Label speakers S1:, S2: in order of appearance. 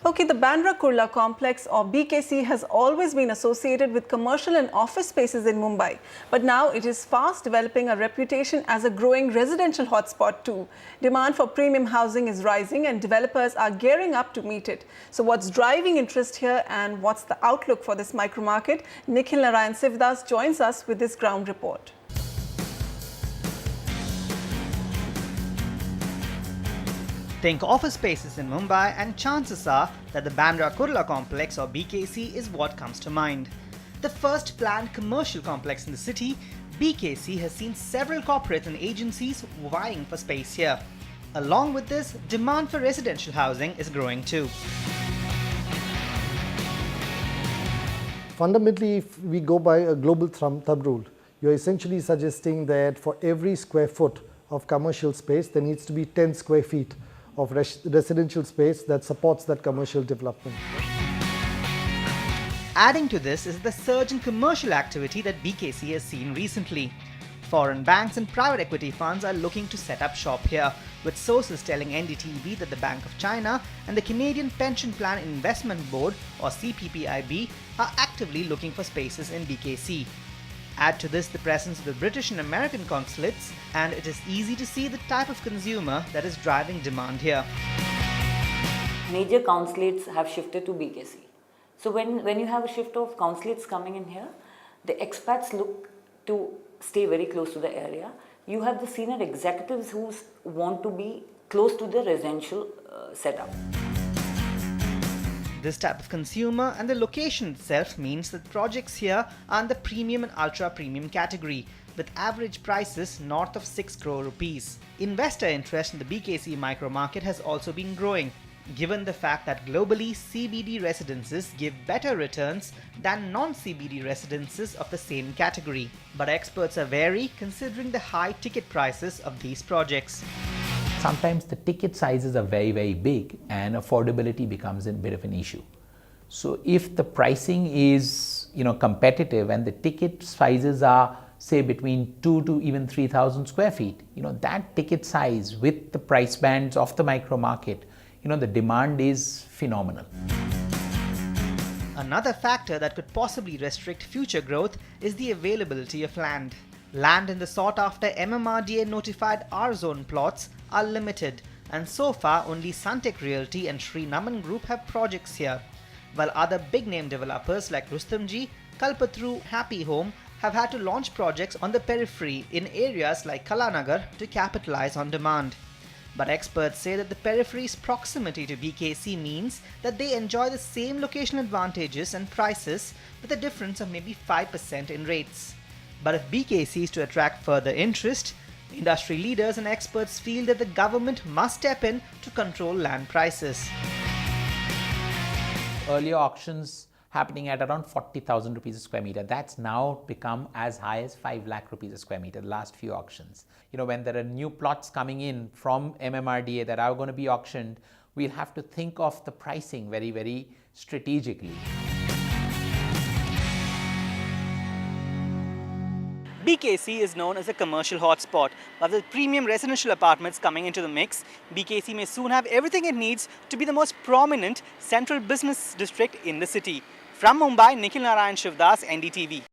S1: Okay, the Bandra Kurla complex or BKC has always been associated with commercial and office spaces in Mumbai. But now it is fast developing a reputation as a growing residential hotspot too. Demand for premium housing is rising and developers are gearing up to meet it. So what's driving interest here and what's the outlook for this micro-market? Nikhil Narayan Sivdas joins us with this ground report.
S2: Think office spaces in Mumbai and chances are that the Bandra Kurla complex or BKC is what comes to mind. The first planned commercial complex in the city, BKC has seen several corporates and agencies vying for space here. Along with this, demand for residential housing is growing too.
S3: Fundamentally, if we go by a global thumb rule, you're essentially suggesting that for every square foot of commercial space, there needs to be 10 square feet of residential space that supports that commercial development.
S2: Adding to this is the surge in commercial activity that BKC has seen recently. Foreign banks and private equity funds are looking to set up shop here, with sources telling NDTV that the Bank of China and the Canadian Pension Plan Investment Board or CPPIB are actively looking for spaces in BKC. Add to this the presence of the British and American consulates, and it is easy to see the type of consumer that is driving demand here.
S4: Major consulates have shifted to BKC. So when you have a shift of consulates coming in here, the expats look to stay very close to the area. You have the senior executives who want to be close to the residential setup.
S2: This type of consumer and the location itself means that projects here are in the premium and ultra premium category, with average prices north of 6 crore rupees. Investor interest in the BKC micro market has also been growing, given the fact that globally CBD residences give better returns than non-CBD residences of the same category. But experts are wary considering the high ticket prices of these projects.
S5: Sometimes the ticket sizes are very big and affordability becomes a bit of an issue. So if the pricing is competitive and the ticket sizes are say between 2 to even 3,000 square feet, that ticket size with the price bands of the micro market, the demand is phenomenal.
S2: Another factor that could possibly restrict future growth is the availability of land. Land in the sought-after MMRDA notified R-zone plots are limited, and so far only Sunteck Realty and Sri Naman Group have projects here, while other big-name developers like Rustomjee, Kalpataru, Happy Home have had to launch projects on the periphery in areas like Kalanagar to capitalize on demand. But experts say that the periphery's proximity to BKC means that they enjoy the same location advantages and prices with a difference of maybe 5% in rates. But if BKC is to attract further interest, industry leaders and experts feel that the government must step in to control land prices.
S5: Earlier auctions happening at around 40,000 rupees a square meter. That's now become as high as 5 lakh rupees a square meter, the last few auctions. When there are new plots coming in from MMRDA that are going to be auctioned, we'll have to think of the pricing very strategically.
S2: BKC is known as a commercial hotspot, but with premium residential apartments coming into the mix, BKC may soon have everything it needs to be the most prominent central business district in the city. From Mumbai, Nikhil Narayan Sivdas, NDTV.